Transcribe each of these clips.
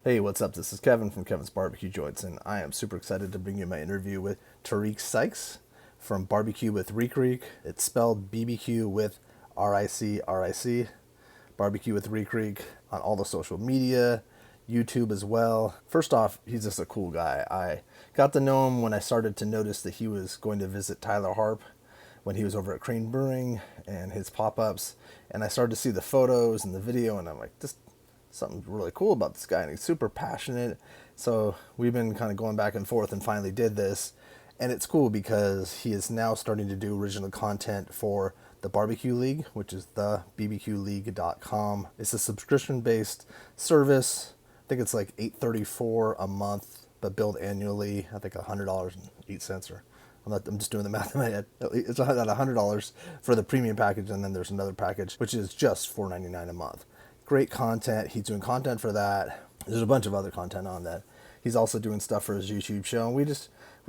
Hey, what's up? This is Kevin from Kevin's BBQ Joints, and I am super excited to bring you my interview with Tarik Sykes from BBQ with Rik Rik. It's spelled BBQ with RIC, BBQ with Rik Rik on all the social media, YouTube as well. First off, he's just a cool guy. I got to know him when I started to notice that he was going to visit Tyler Harp when he was over at Crane Brewing and his pop-ups, and I started to see the photos and the video, and I'm like, this something really cool about this guy, and he's super passionate. So we've been kind of going back and forth and finally did this, and it's cool because he is now starting to do original content for the BBQ League, which is the bbqleague.com. It's a subscription-based service. I think it's like $8.34 a month, but billed annually. I think $100.08, or I'm just doing the math in my head. It's at $100 for the premium package, and then there's another package which is just $4.99 a month. Great content. He's doing content for that. There's a bunch of other content on that. He's also doing stuff for his YouTube show. And we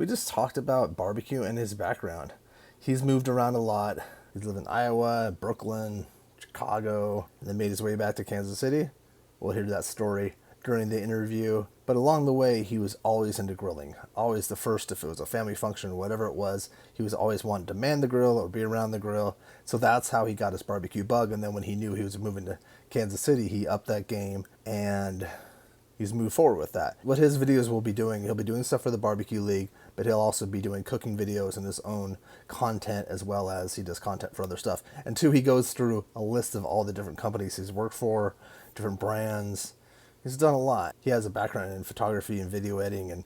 just talked about barbecue and his background. He's moved around a lot. He's lived in Iowa, Brooklyn, Chicago, and then made his way back to Kansas City. We'll hear that story during the interview. But along the way, he was always into grilling. Always the first, if it was a family function, whatever it was, he was always wanting to man the grill or be around the grill. So that's how he got his barbecue bug. And then when he knew he was moving to Kansas City, he upped that game, and he's moved forward with that. What his videos will be doing, he'll be doing stuff for the BBQ League, but he'll also be doing cooking videos and his own content, as well as he does content for other stuff. And two, he goes through a list of all the different companies he's worked for, different brands. He's done a lot. He has a background in photography and video editing, and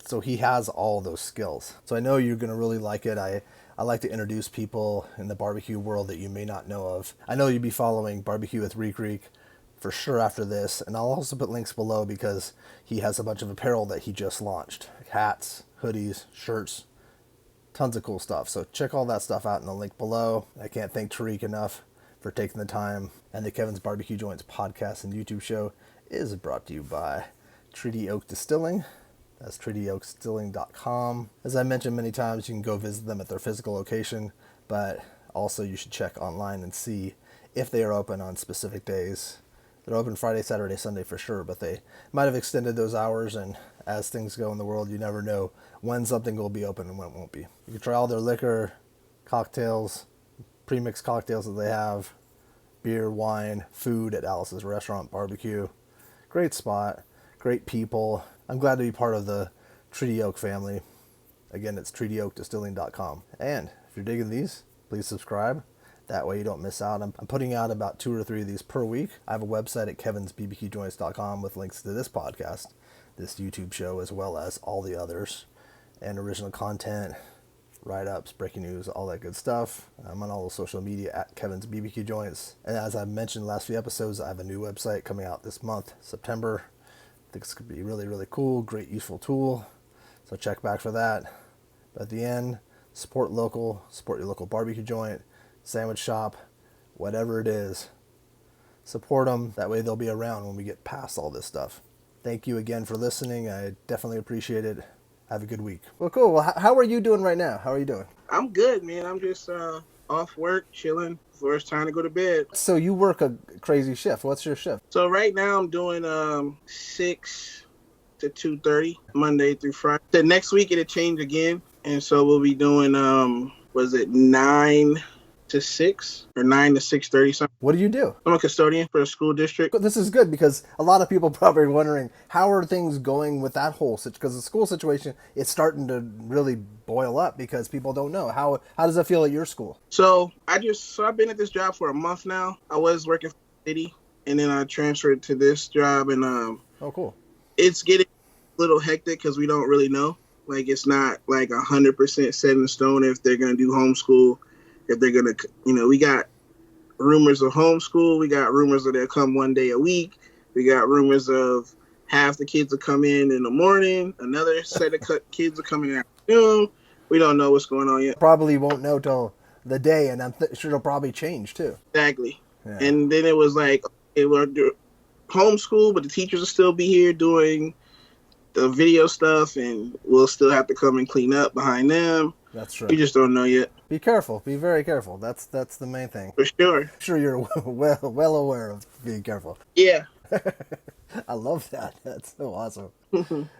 so he has all those skills. So I know you're going to really like it. I like to introduce people in the barbecue world that you may not know of. I know you'll be following BBQ with Rik Rik for sure after this, and I'll also put links below because he has a bunch of apparel that he just launched. Hats, hoodies, shirts, tons of cool stuff. So check all that stuff out in the link below. I can't thank Tarik enough for taking the time. And the Kevin's BBQ Joints podcast and YouTube show is brought to you by Treaty Oak Distilling. That's treatyoakdistilling.com. As I mentioned many times, you can go visit them at their physical location, but also you should check online and see if they are open on specific days. They're open Friday, Saturday, Sunday for sure, but they might have extended those hours, and as things go in the world, you never know when something will be open and when it won't be. You can try all their liquor, cocktails, pre-mixed cocktails that they have, beer, wine, food at Alice's Restaurant Barbecue. Great spot, great people. I'm glad to be part of the Treaty Oak family. Again, it's treatyoakdistilling.com. And if you're digging these, please subscribe. That way you don't miss out. I'm putting out about 2 or 3 of these per week. I have a website at kevinsbbqjoints.com with links to this podcast, this YouTube show, as well as all the others, and original content, write-ups, breaking news, all that good stuff. I'm on all the social media at Kevin's BBQ Joints. And as I mentioned in the last few episodes, I have a new website coming out this month, September. I think it's going to be really, really cool, great, useful tool. So check back for that. But at the end, support local, support your local barbecue joint, sandwich shop, whatever it is. Support them. That way they'll be around when we get past all this stuff. Thank you again for listening. I definitely appreciate it. Have a good week. Well, cool. Well, how are you doing right now? How are you doing? I'm good, man. I'm just off work, chilling before it's time to go to bed. So you work a crazy shift. What's your shift? So right now I'm doing 6 to 2:30, Monday through Friday. The next week it'll change again, and so we'll be doing 9 to 6 or 9 to 6:30 something. What do you do? I'm a custodian for a school district. This is good because a lot of people probably are wondering how are things going with that whole situation, because the school situation is starting to really boil up because people don't know. How does it feel at your school? So I've been at this job for a month now. I was working for the city, and then I transferred to this job, and oh, cool. It's getting a little hectic because we don't really know. Like, it's not like 100% set in stone if they're going to do homeschool. If they're going to, we got rumors of homeschool. We got rumors that they'll come one day a week. We got rumors of half the kids will come in the morning. Another set of kids will come in the afternoon. We don't know what's going on yet. Probably won't know till the day, and I'm sure it'll probably change too. Exactly. Yeah. And then it was like, okay, we're doing homeschool, but the teachers will still be here doing the video stuff, and we'll still have to come and clean up behind them. That's true. We just don't know yet. Be careful. Be very careful. That's the main thing. For sure. I'm sure you're well aware of being careful. Yeah. I love that. That's so awesome.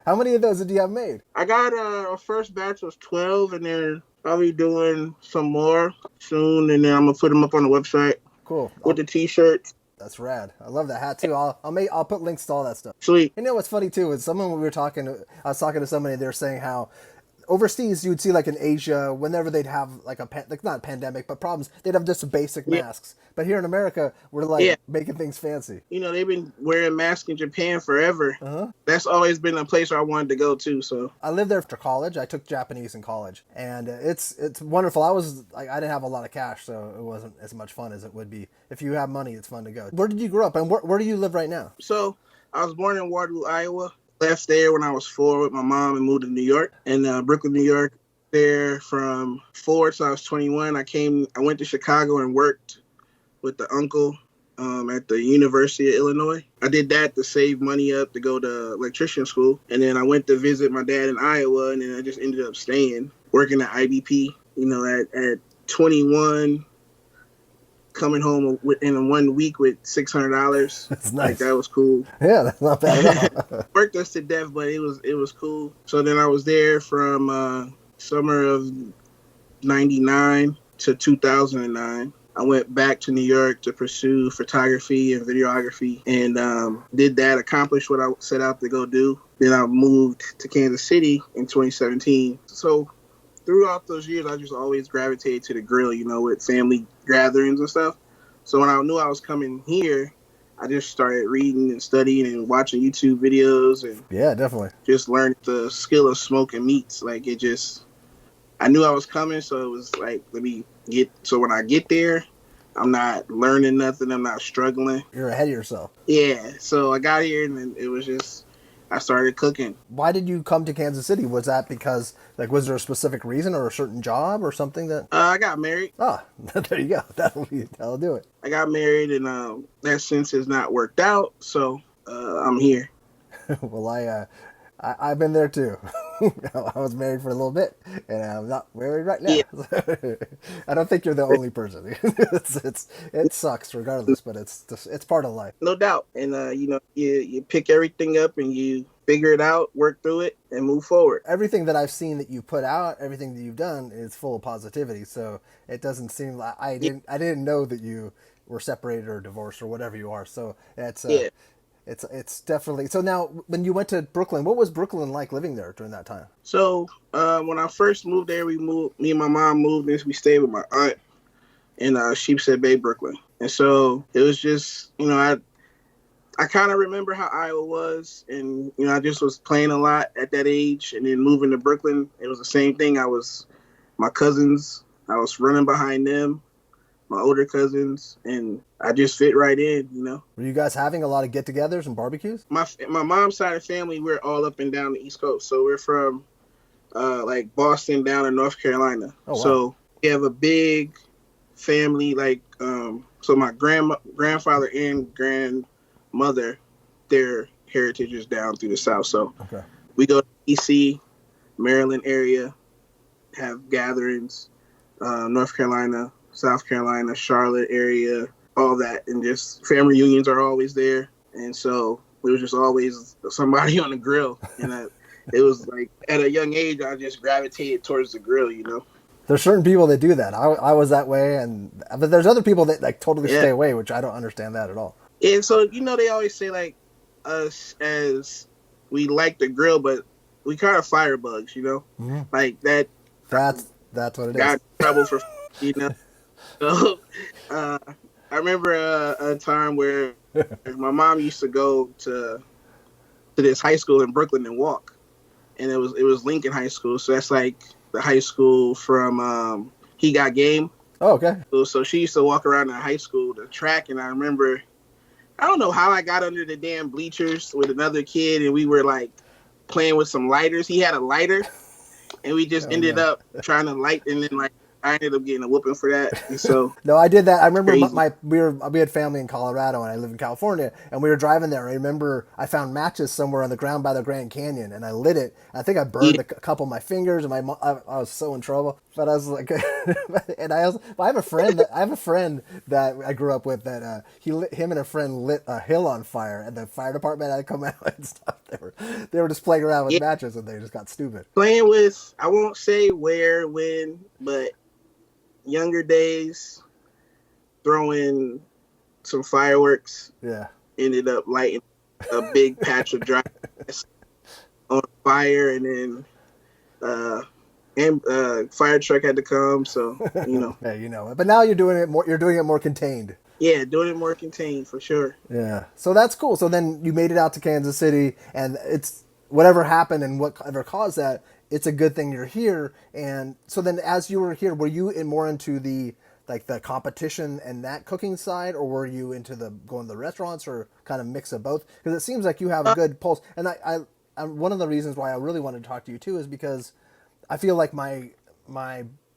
How many of those did you have made? I got our first batch was 12, and then I'll be doing some more soon, and then I'm gonna put them up on the website Cool. with the t-shirts. That's rad. I love that hat too. I'll put links to all that stuff. Sweet. You know what's funny too is I was talking to somebody. They're saying how overseas you would see like in Asia whenever they'd have like not a pandemic but problems, they'd have just basic masks. But here in America, we're like making things fancy. You know, they've been wearing masks in Japan forever. That's always been a place where I wanted to go to. So I lived there after college. I took Japanese in college, and it's wonderful. I didn't have a lot of cash, so it wasn't as much fun as it would be if you have money. It's fun to go. Where did you grow up, and where do you live right now? So I was born in Waterloo, Iowa. Left there when I was 4 with my mom and moved to New York, and Brooklyn, New York. There from 4 till I was 21. I went to Chicago and worked with the uncle at the University of Illinois. I did that to save money up to go to electrician school. And then I went to visit my dad in Iowa, and then I just ended up staying, working at IBP, you know, at 21, coming home in 1 week with $600. That's nice. Like, that was cool. Yeah, that's not bad at all. Worked us to death, but it was cool. So then I was there from summer of 99 to 2009. I went back to New York to pursue photography and videography, and did that, accomplished what I set out to go do. Then I moved to Kansas City in 2017. So throughout those years, I just always gravitated to the grill, you know, with family gatherings and stuff. So when I knew I was coming here, I just started reading and studying and watching YouTube videos, and yeah, definitely just learned the skill of smoking meats. Like, I knew I was coming, so it was like, so when I get there, I'm not learning nothing. I'm not struggling. You're ahead of yourself. Yeah. So I got here, and then it was just, I started cooking. Why did you come to Kansas City? Was that because, was there a specific reason or a certain job or something that? I got married. Ah, there you go. That'll do it. I got married, and that since has not worked out, so I'm here. Well, I've been there too. I was married for a little bit, and I'm not married right now. Yeah. I don't think you're the only person. It sucks regardless, but it's part of life. No doubt. And you pick everything up and you figure it out, work through it, and move forward. Everything that I've seen that you put out, everything that you've done is full of positivity. So it doesn't seem like I didn't know that you were separated or divorced or whatever you are. So It's definitely. So now, when you went to Brooklyn, what was Brooklyn like living there during that time? So when I first moved there, me and my mom moved, and we stayed with my aunt in Sheepshead Bay, Brooklyn. And so it was just, I kind of remember how Iowa was, and I just was playing a lot at that age. And then moving to Brooklyn, it was the same thing. My cousins, I was running behind them, my older cousins, and I just fit right in, Were you guys having a lot of get-togethers and barbecues? My mom's side of the family, we're all up and down the East Coast. So we're from like Boston down to North Carolina. Oh, wow. So we have a big family. So my grandfather and grandmother, their heritage is down through the South. So we go to D.C., Maryland area, have gatherings, North Carolina, South Carolina, Charlotte area, all that, and just family reunions are always there. And so there was just always somebody on the grill, and it was like at a young age I just gravitated towards the grill. There's certain people that do that. I was that way, but there's other people that totally stay away, which I don't understand that at all. And so they always say us as we like the grill, but we kind of firebugs, Mm-hmm. like that. That's what it got is. in trouble for So I remember a time where my mom used to go to this high school in Brooklyn and walk, and it was Lincoln High School. So that's like the high school from He Got Game. Oh, okay. So she used to walk around the high school, the track, and I remember, I don't know how I got under the damn bleachers with another kid, and we were like playing with some lighters. He had a lighter, and we just ended up trying to light, and then I ended up getting a whooping for that. And so No, I did that. I remember crazy. we had family in Colorado and I live in California, and we were driving there. I remember I found matches somewhere on the ground by the Grand Canyon, and I lit it. I think I burned Yeah. a couple of my fingers, and I was so in trouble. But I was like, and I have a friend that I grew up with that him and a friend lit a hill on fire, and the fire department had to come out and stuff. They were just playing around with Yeah. matches, and they just got stupid. Playing with, I won't say where, when, but younger days, throwing some fireworks, Yeah. ended up lighting a big patch of dry grass on fire, and then fire truck had to come. So Yeah, you know it. But now you're doing it more. You're doing it more contained. yeah, doing it more contained for sure. Yeah. So that's cool. So then you made it out to Kansas City, and it's whatever happened and whatever caused that. It's a good thing you're here. And so then, as you were here, were you more into the competition and that cooking side, or were you into the going to the restaurants, or kind of mix of both? Because it seems like you have a good pulse. And I'm one of the reasons why I really wanted to talk to you too is because I feel like my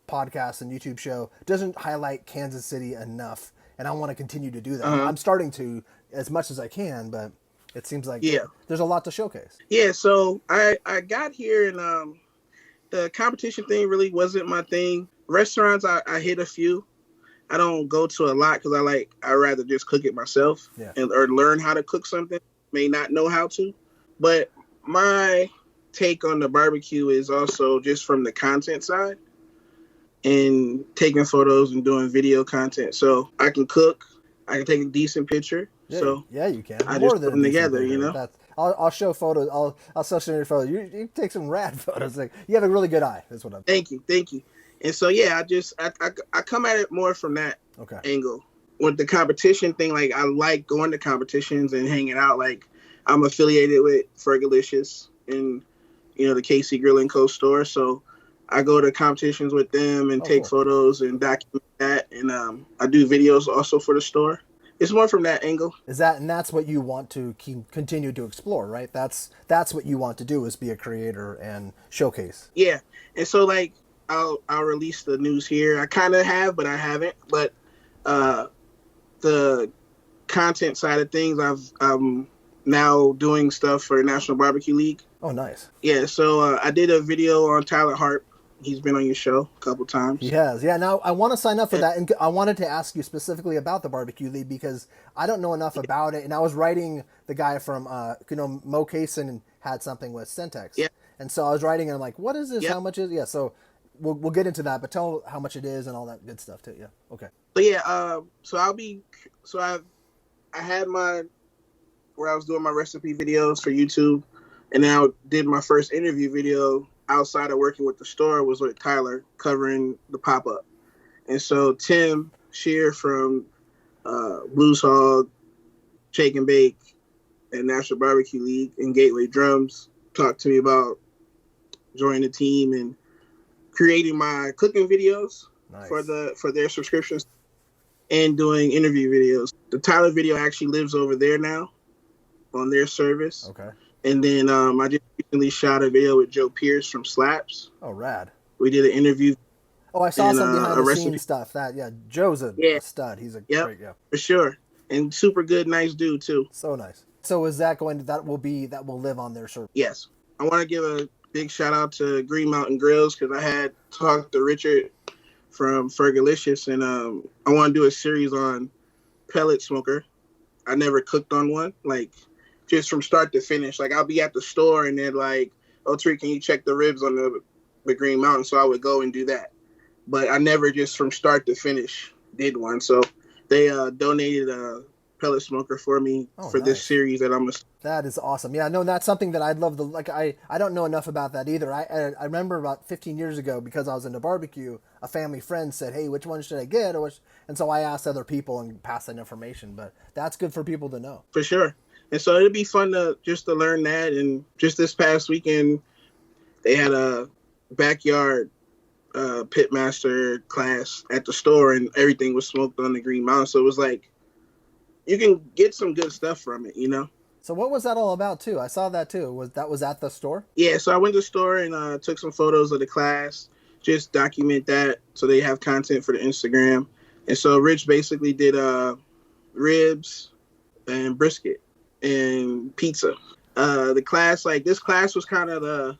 podcast and YouTube show doesn't highlight Kansas City enough, and I want to continue to do that. I'm starting to as much as I can, but it seems like there's a lot to showcase. Yeah, so I got here, and the competition thing really wasn't my thing. Restaurants, I hit a few. I don't go to a lot because I rather just cook it myself or learn how to cook something. May not know how to, but my take on the barbecue is also just from the content side and taking photos and doing video content. So I can cook, I can take a decent picture. Yeah, yeah, you can. I More just put them together, you know. I'll show photos. I'll social media photos. You take some rad photos. Like, you have a really good eye. That's what I'm. Thank you. And so yeah, I come at it more from that angle. With the competition thing, like I like going to competitions and hanging out. Like I'm affiliated with Fergalicious and the KC Grill and Co store, so I go to competitions with them and take photos and document that. And I do videos also for the store. It's more from that angle. That's what you want to continue to explore, right? That's what you want to do, is be a creator and showcase. Yeah, and so like I'll release the news here. I kind of have, but I haven't. But the content side of things, I'm now doing stuff for National BBQ League. Oh, nice. Yeah, so I did a video on Tyler Harp. He's been on your show a couple times. He has. Yeah, now I want to sign up for that. And I wanted to ask you specifically about the BBQ League because I don't know enough about it. And I was writing the guy from, Mo Kaysen had something with Centex. Yeah. And so I was writing and I'm like, what is this? Yeah. How much is it? Yeah, so we'll get into that, but tell how much it is and all that good stuff too. Yeah, okay. But yeah, I had where I was doing my recipe videos for YouTube, and then I did my first interview video outside of working with the store was with Tyler covering the pop-up. And so Tim Shear from Blues Hog, Shake and Bake, and National BBQ League and Gateway Drums talked to me about joining the team and creating my cooking videos for their subscriptions and doing interview videos. The Tyler video actually lives over there now on their service. Okay. And then I just recently shot a video with Joe Pierce from Slaps. Oh, rad. We did an interview. Oh, I saw some behind the scenes stuff. Joe's a stud. He's a great, for sure. And super good, nice dude too. So nice. So is that that will live on their service? Yes. I want to give a big shout out to Green Mountain Grills because I had talked to Richard from Fergalicious, and I want to do a series on pellet smoker. I never cooked on one, like just from start to finish. Like I'll be at the store and then like, oh, Tarik, can you check the ribs on the Green Mountain? So I would go and do that. But I never just from start to finish did one. So they donated a pellet smoker for me for this series that I'm. That is awesome. Yeah, no, that's something that I'd love to, like, I don't know enough about that either. I remember about 15 years ago, because I was into barbecue, a family friend said, hey, which one should I get? And so I asked other people and passed that information, but that's good for people to know. For sure. And so it'd be fun to learn that. And just this past weekend, they had a backyard pitmaster class at the store, and everything was smoked on the Green Mountain. So it was like, you can get some good stuff from it, you know? So what was that all about too? I saw that too. Was at the store? Yeah, so I went to the store and took some photos of the class, just document that so they have content for the Instagram. And so Rich basically did ribs and brisket and pizza. The class, like this class was kind of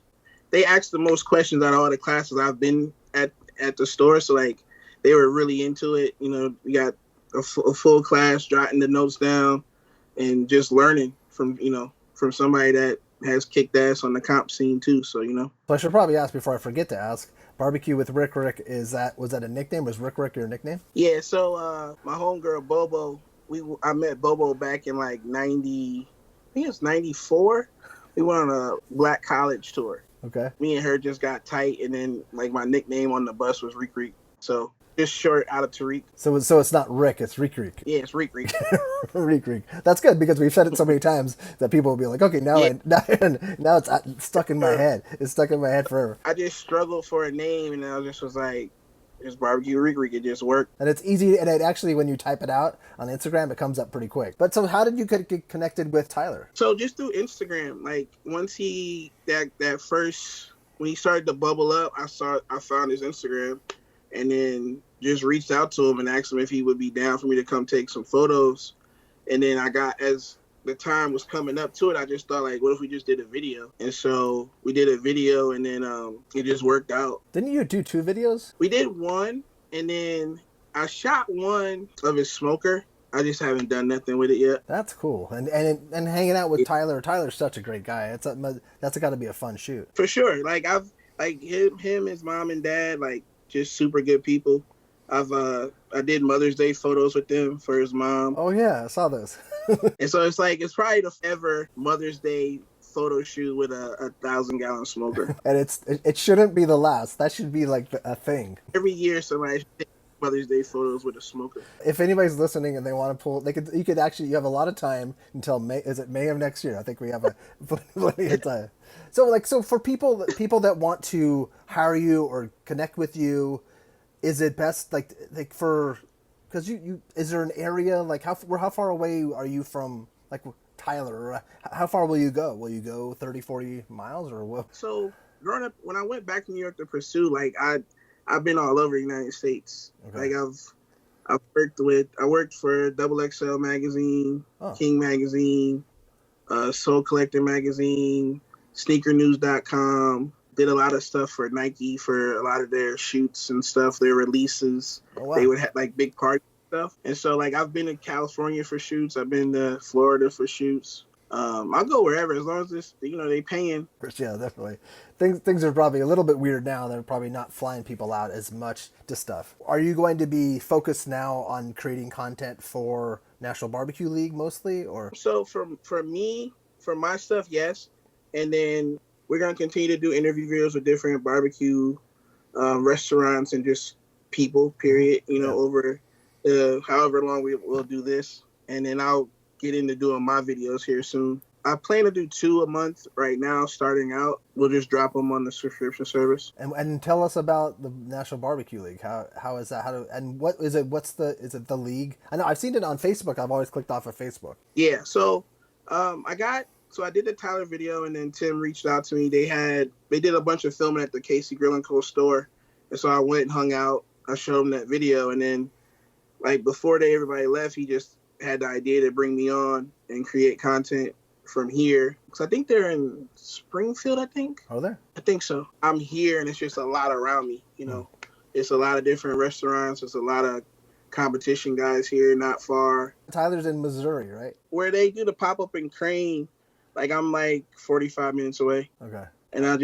they asked the most questions out of all the classes I've been at the store. So like they were really into it. You know, we got a full class, jotting the notes down and just learning from somebody that has kicked ass on the comp scene too. So, So I should probably ask before I forget to ask, BBQ with Rik Rik, was that a nickname? Was Rik Rik your nickname? Yeah, so my homegirl Bobo, I met Bobo back in like 90, I think it's 94. We went on a black college tour. Okay. Me and her just got tight, and then like my nickname on the bus was Rik Rik. So just short out of Tarik. So it's not Rick, it's Rik Rik. Yeah, it's Rik Rik. Rik Rik. That's good because we've said it so many times that people will be like, okay, now now it's stuck in my head. It's stuck in my head forever. I just struggled for a name, and I just was like, just BBQ Rik Rik. It just worked. And it's easy, and it actually, when you type it out on Instagram, it comes up pretty quick. But so how did you get connected with Tyler? So just through Instagram. Like once that first, when he started to bubble up, I found his Instagram, and then just reached out to him and asked him if he would be down for me to come take some photos. And then as the time was coming up to it, I just thought, like, what if we just did a video? And so we did a video, and then it just worked out. Didn't you do 2 videos? We did one, and then I shot one of his smoker. I just haven't done nothing with it yet. That's cool. And hanging out with Tyler. Tyler's such a great guy. That's got to be a fun shoot. For sure. Like him, his mom and dad, like just super good people. I did Mother's Day photos with them for his mom. Oh yeah, I saw those. And so it's probably the ever Mother's Day photo shoot with a 1,000-gallon smoker. And it shouldn't be the last. That should be like a thing. Every year somebody should take Mother's Day photos with a smoker. If anybody's listening and they want to pull, you have a lot of time until May. Is it May of next year? I think we have plenty of time. So for people that want to hire you or connect with you, is it best like for, because you is there an area, like how far away are you from like Tyler, or how far will you go? Will you go 30, 40 miles or what? So growing up, when I went back to New York to pursue, like I've been all over the United States. Okay. Like I worked for XXL Magazine, King Magazine, Soul Collector Magazine, SneakerNews.com. Did a lot of stuff for Nike for a lot of their shoots and stuff, their releases. Oh, wow. They would have like big party stuff. And so like I've been to California for shoots. I've been to Florida for shoots. I'll go wherever as long as this, they paying. Yeah, definitely. Things are probably a little bit weird now. They're probably not flying people out as much to stuff. Are you going to be focused now on creating content for National BBQ League mostly, or? So for me, for my stuff, yes. And then we're going to continue to do interview videos with different barbecue restaurants and just people, period, over however long we'll do this. And then I'll get into doing my videos here soon. I plan to do 2 a month right now, starting out. We'll just drop them on the subscription service. And tell us about the National BBQ League. How is that? What is it? Is it the league? I know I've seen it on Facebook. I've always clicked off of Facebook. Yeah. So I did the Tyler video, and then Tim reached out to me. They did a bunch of filming at the Casey Grill and Co. store. And so I went and hung out. I showed him that video. And then like before everybody left, he just had the idea to bring me on and create content from here. Because I think they're in Springfield, I think. Are they? I think so. I'm here, and it's just a lot around me, It's a lot of different restaurants. It's a lot of competition guys here, not far. Tyler's in Missouri, right? Where they do the pop-up in Crane, like I'm like 45 minutes away. Okay. And I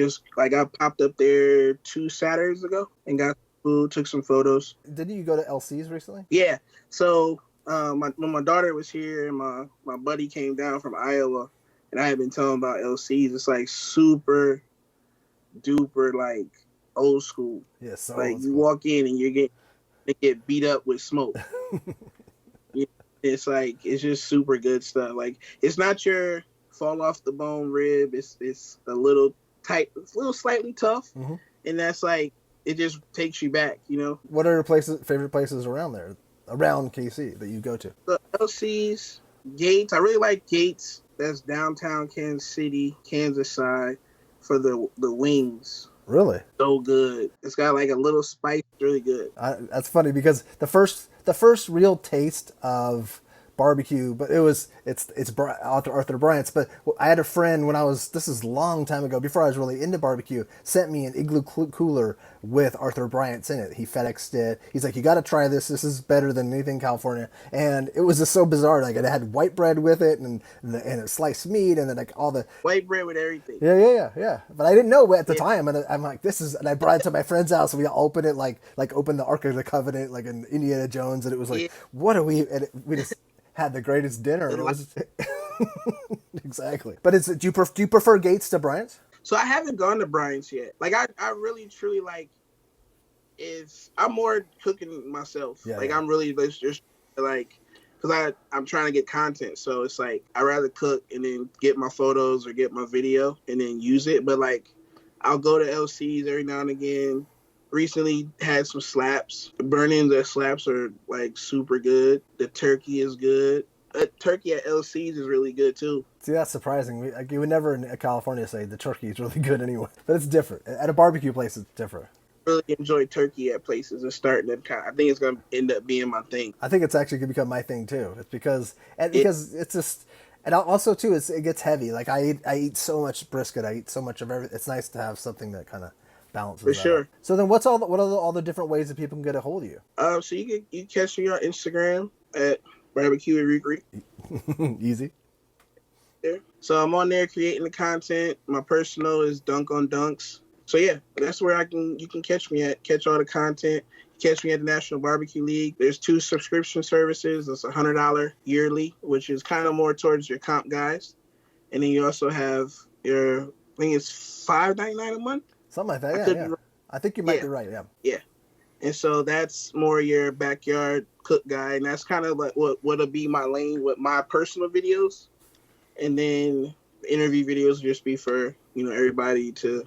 popped up there 2 Saturdays ago and got food, took some photos. Didn't you go to LC's recently? Yeah. So when my daughter was here and my buddy came down from Iowa, and I had been telling about LC's, it's like super duper like old school. Yeah, so like you walk in and they get beat up with smoke. It's like, it's just super good stuff. Like it's not your fall off the bone rib. It's a little tight, it's a little slightly tough, and that's like, it just takes you back, What are your favorite places around there, around KC, that you go to? The LC's, Gates. I really like Gates. That's downtown Kansas City, Kansas side, for the wings. Really? So good. It's got like a little spice. Really good. That's funny because the first real taste of barbecue, but it's Arthur Bryant's. But I had a friend when this is a long time ago, before I was really into barbecue, sent me an igloo cooler with Arthur Bryant's in it. He FedExed it. He's like, you got to try this. This is better than anything in California. And it was just so bizarre. Like it had white bread with it and a sliced meat and then like all the White bread with everything. yeah. But I didn't know at the time, and I'm like, this is. And I brought it to my friend's house, and we all opened it like opened the Ark of the Covenant, like in Indiana Jones, and it was like, what are we? And we just had the greatest dinner. And it was exactly. But do you prefer Gates to Bryant's? So I haven't gone to Bryant's yet. Like I really truly like is I'm more cooking myself. Yeah, like yeah. I'm really just like because I'm trying to get content. So it's like I rather cook and then get my photos or get my video and then use it. But like I'll go to LC's every now and again. Recently had some slaps. The burn-ins at slaps are like super good. The turkey is good. Turkey at LC's is really good too. See, that's surprising. You would never in California say the turkey is really good anyway. But it's different. At a barbecue place, it's different. Really enjoy turkey at places and starting to I think it's gonna end up being my thing. I think it's actually going to become my thing too. It's because it's just, and also too, it gets heavy. Like I eat so much brisket. I eat so much of everything. It's nice to have something that kind of balances For that sure. out. So then what are all the different ways that people can get a hold of you? So you can catch me on Instagram at BBQ with Rik Rik. Easy. There. So I'm on there creating the content. My personal is Dunk on Dunks. So yeah, that's where you can catch me at. Catch all the content. Catch me at the National BBQ League. There's 2 subscription services. It's $100 yearly, which is kind of more towards your comp guys. And then you also have I think it's $5.99 a month. Something like that, yeah. I think you might be right, yeah. Yeah. And so that's more your backyard cook guy. And that's kind of like what'll be my lane with my personal videos. And then the interview videos will just be for, everybody to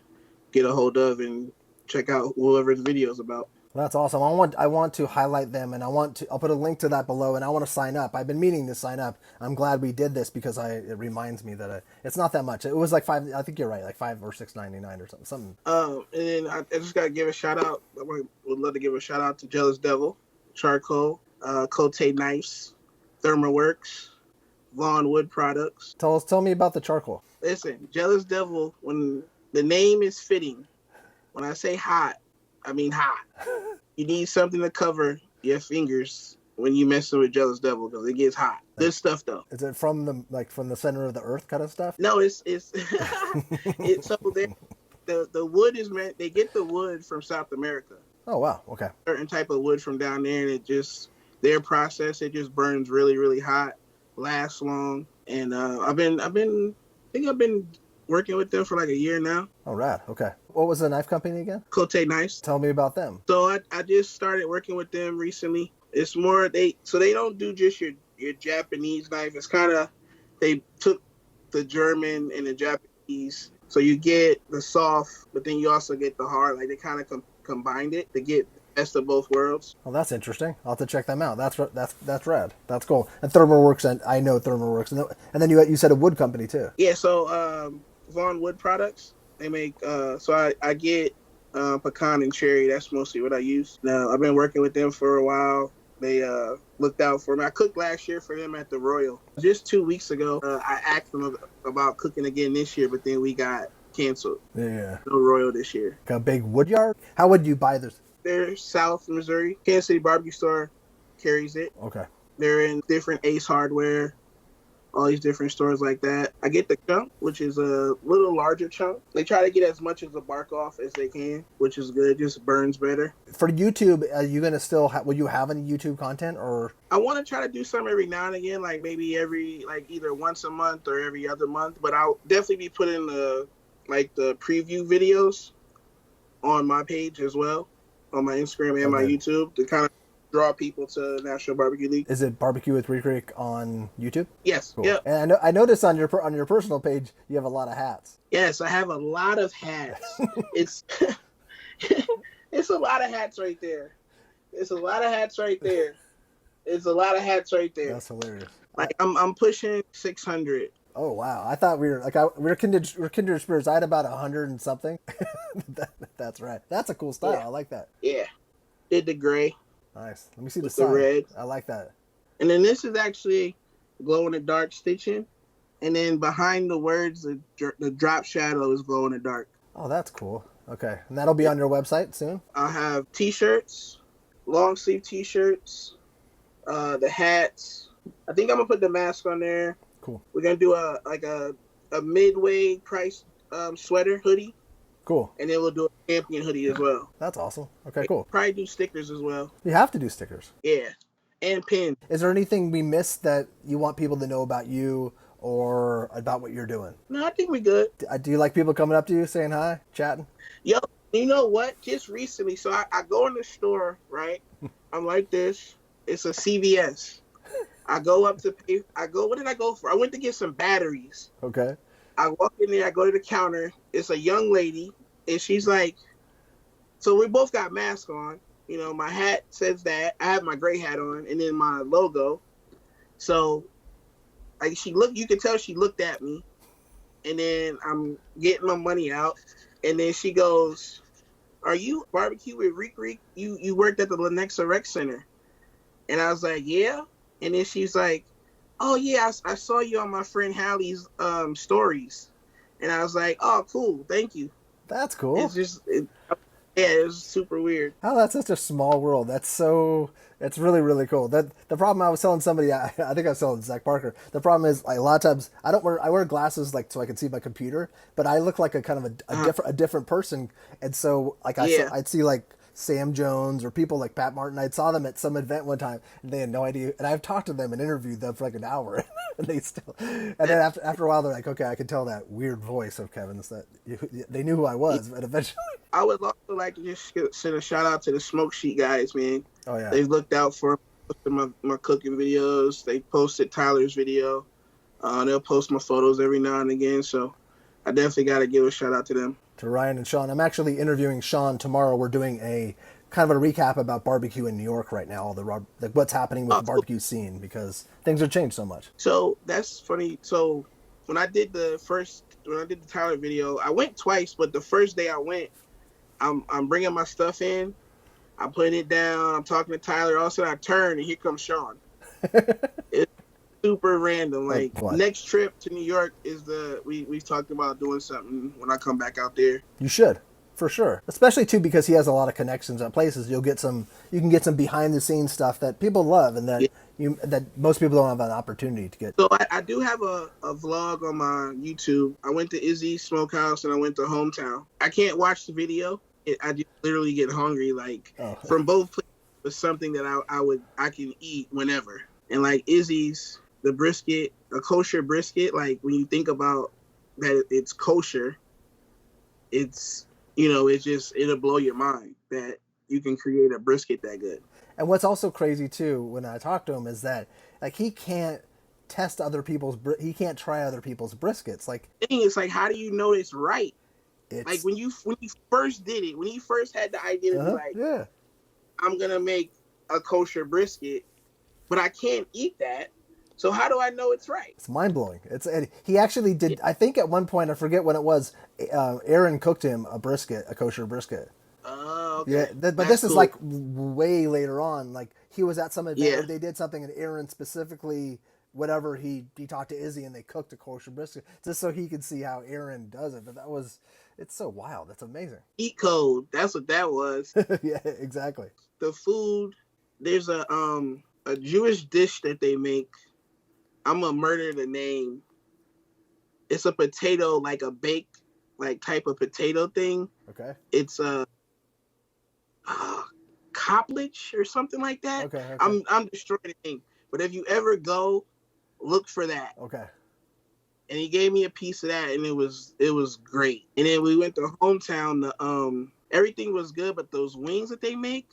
get a hold of and check out whoever the video is about. Well, that's awesome. I want to highlight them, and I'll put a link to that below, and I want to sign up. I've been meaning to sign up. I'm glad we did this because it reminds me that it's not that much. It was like $5. I think you're right, like $5 or $6.99 or something. And then I just gotta give a shout out. I would love to give a shout out to Jealous Devil, Charcoal, Kotai Knives, Thermoworks, Vaughn Wood Products. Tell me about the charcoal. Listen, Jealous Devil. When the name is fitting, when I say hot, I mean hot. You need something to cover your fingers when you messing with Jealous Devil because it gets hot. Good stuff though. Is it from the center of the earth kind of stuff? No, it's so the wood is meant. They get the wood from South America. Oh wow, okay. Certain type of wood from down there, and their process. It just burns really, really hot, lasts long, and I've been working with them for like a year now. Oh, rad. Okay. What was the knife company again? Kotai Knives. Tell me about them. So I just started working with them recently. It's more they don't do just your Japanese knife. It's kind of they took the German and the Japanese. So you get the soft, but then you also get the hard. Like they kind of combined it to get the best of both worlds. Oh, that's interesting. I'll have to check them out. That's rad. That's cool. And Thermoworks, and I know Thermoworks, and then you said a wood company too. Yeah. So Vaughn Wood Products. They make so I get pecan and cherry. That's mostly what I use. Now I've been working with them for a while. They looked out for me. I cooked last year for them at the Royal. Just 2 weeks ago, I asked them about cooking again this year, but then we got canceled. Yeah. No Royal this year. Like a big wood yard? How would you buy this? They're South Missouri. Kansas City Barbecue Store carries it. Okay. They're in different Ace Hardware, all these different stores like that. I get the chunk, which is a little larger chunk. They try to get as much of the bark off as they can, which is good. It just burns better. For YouTube, are you going to still will you have any YouTube content or? I want to try to do some every now and again, like maybe either once a month or every other month. But I'll definitely be putting the preview videos on my page as well, on my Instagram and my YouTube to kind of draw people to National BBQ League. Is it BBQ with Rik Rik on YouTube? Yes. Cool. Yep. And I noticed on your personal page you have a lot of hats. Yes, I have a lot of hats. It's a lot of hats right there. It's a lot of hats right there. It's a lot of hats right there. That's hilarious. Like I'm pushing 600 Oh wow! I thought we were like we were kindred spirits. I had about 100 and something. That's right. That's a cool style. Yeah, I like that. yeah. Did the gray Nice. Let me see the with the side. red, I like that. and then this is actually glow in the dark stitching, and then behind the words, the drop shadow is glow in the dark. Oh, that's cool. Okay, and that'll be on your website soon. I'll have t-shirts, long sleeve t-shirts, the hats. I think I'm gonna put the mask on there. Cool. We're gonna do a midway price sweater hoodie, Cool. and then we'll do a champion hoodie as well. That's awesome. Okay, cool. Probably do stickers as well. You have to do stickers. Yeah, and pins. Is there anything we missed that you want people to know about you or about what you're doing? No, I think we good. Do you like people coming up to you saying hi, chatting? Yo, you know what? Just recently, so I go in the store, right? I'm like this. It's a CVS. I go up to pay. What did I go for? I went to get some batteries. Okay. I walk in there. I go to the counter. It's a young lady, and she's like, so we both got masks on. You know, my hat says that. I have my gray hat on, and then my logo. So, like, you could tell she looked at me, and then I'm getting my money out, and then she goes, "Are you BBQ with Rik Rik? You worked at the Lenexa Rec Center?" And I was like, "Yeah." And then she's like, "Oh yeah, I saw you on my friend Hallie's stories." And I was like, "Oh, cool, thank you." That's cool. Yeah, it was super weird. Oh, that's such a small world. It's really, really cool. The problem I was telling somebody, I think I was telling Zach Parker, the problem is like, a lot of times I wear glasses like so I can see my computer, but I look like a kind of a different person. And so like I'd see like Sam Jones or people like Pat Martin. I saw them at some event one time and they had no idea. And I've talked to them and interviewed them for like an hour and then after a while they're like, okay, I can tell that weird voice of Kevin's that they knew who I was, but eventually. I would also like to just send a shout out to the Smoke Sheet guys, man. Oh yeah. They've looked out for my cooking videos. They posted Tyler's video. They'll post my photos every now and again. So I definitely got to give a shout out to them. To Ryan and Sean. I'm actually interviewing Sean tomorrow. We're doing a kind of a recap about barbecue in New York right now, what's happening with the barbecue scene because things have changed so much. So that's funny. So when I did the Tyler video, I went twice, but the first day I went, I'm bringing my stuff in, I'm putting it down, I'm talking to Tyler. All of a sudden I turn and here comes Sean. It's super random. Like next trip to New York is we've talked about doing something when I come back out there. You should, for sure. Especially too because he has a lot of connections at places. You can get some behind the scenes stuff that people love and that that most people don't have an opportunity to get. So I do have a vlog on my YouTube. I went to Izzy's Smokehouse and I went to Hometown. I can't watch the video. I just literally get hungry from both places with something that I can eat whenever. And like Izzy's, the brisket, a kosher brisket, like when you think about that it's kosher, it's, it'll blow your mind that you can create a brisket that good. And what's also crazy too, when I talk to him, is that like he can't try other people's briskets. Like the thing is, like, how do you know it's right? Like when you first did it, when he first had the idea to be like, I'm gonna make a kosher brisket, but I can't eat that. So how do I know it's right? It's mind blowing. He actually did. I think at one point, I forget when it was. Aaron cooked him a kosher brisket. Oh, okay. Yeah, but this is like way later on. Like he was at some event where they did something, and Aaron specifically, whatever he talked to Izzy, and they cooked a kosher brisket just so he could see how Aaron does it. But it's so wild. That's amazing. Eat code. That's what that was. Yeah, exactly. The food. There's a Jewish dish that they make. I'm gonna murder the name. It's a potato, like a baked, like type of potato thing. Okay. It's a coplage or something like that. Okay. I'm destroying the name. But if you ever go, look for that. Okay. And he gave me a piece of that, and it was great. And then we went to Hometown. Everything was good, but those wings that they make.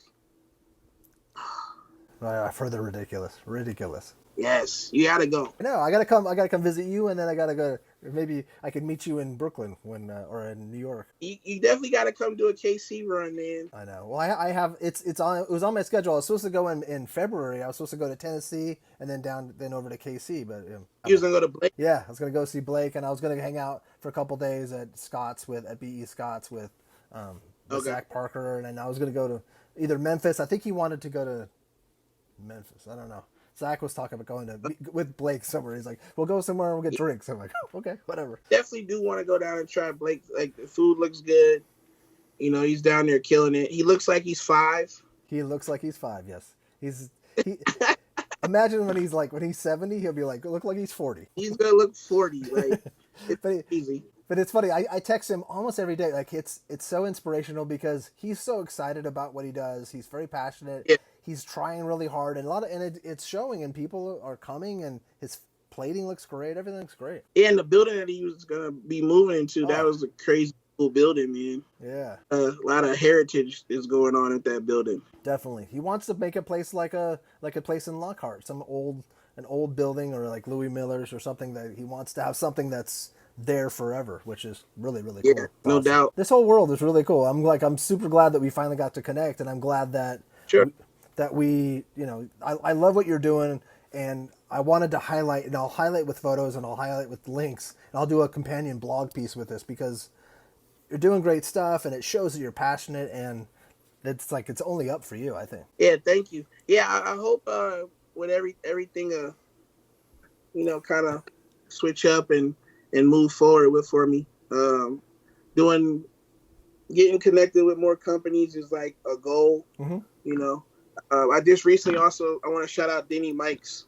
I've heard they're ridiculous. Ridiculous. Yes, you gotta go. No, I gotta come visit you, and then I gotta go Or maybe I could meet you in Brooklyn or in New York. You definitely got to come do a KC run, man. I know. Well, I have it was on my schedule. I was supposed to go in February. I was supposed to go to Tennessee and then over to KC. But You was gonna go to Blake? yeah, I was gonna go see Blake, and I was gonna hang out for a couple days at BE Scott's with Zach Parker, and then I was gonna go to either Memphis. I think he wanted to go to Memphis. I don't know. Zach was talking about going with Blake somewhere. He's like, "We'll go somewhere and we'll get drinks." I'm like, oh, "Okay, whatever." Definitely do want to go down and try Blake. Like the food looks good. You know, he's down there killing it. He looks like he's 5. He looks like he's 5. Yes, he. Imagine when he's 70, he'll be like, look like he's 40. He's gonna look 40. Like it's easy. But it's funny. I text him almost every day. Like it's so inspirational because he's so excited about what he does. He's very passionate. Yeah. He's trying really hard, and it's showing. And people are coming, and his plating looks great. Everything looks great. Yeah, and the building that he was gonna be moving into, that was a crazy cool building, man. Yeah. A lot of heritage is going on at that building. Definitely. He wants to make a place like a place in Lockhart, an old building, or like Louis Miller's or something, that he wants to have something that's there forever, which is really, really cool. Yeah, no doubt. This whole world is really cool. I'm super glad that we finally got to connect, and I'm glad that we I love what you're doing, and I wanted to highlight, and I'll highlight with photos, and I'll highlight with links, and I'll do a companion blog piece with this because you're doing great stuff, and it shows that you're passionate, and it's only up for you, I think. Yeah, thank you. Yeah, I hope with everything kind of switch up and move forward for me. Getting connected with more companies is like a goal. Mm-hmm. I just recently I want to shout out Denny Mikes.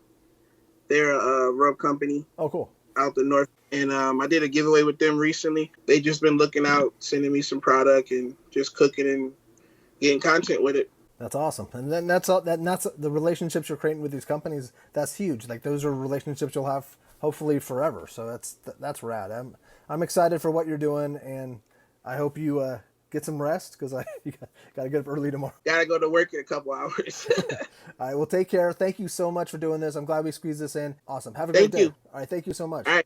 They're a rub company. Oh, cool. Out the north. And I did a giveaway with them recently. They just been looking out, sending me some product, and just cooking and getting content with it. That's awesome. And then that's the relationships you're creating with these companies. That's huge. Like those are relationships you'll have hopefully forever. So that's rad. I'm excited for what you're doing, and I hope you get some rest because you got to get up early tomorrow. Got to go to work in a couple hours. All right. Well, take care. Thank you so much for doing this. I'm glad we squeezed this in. Awesome. Have a great day. Thank you. All right. Thank you so much. All right.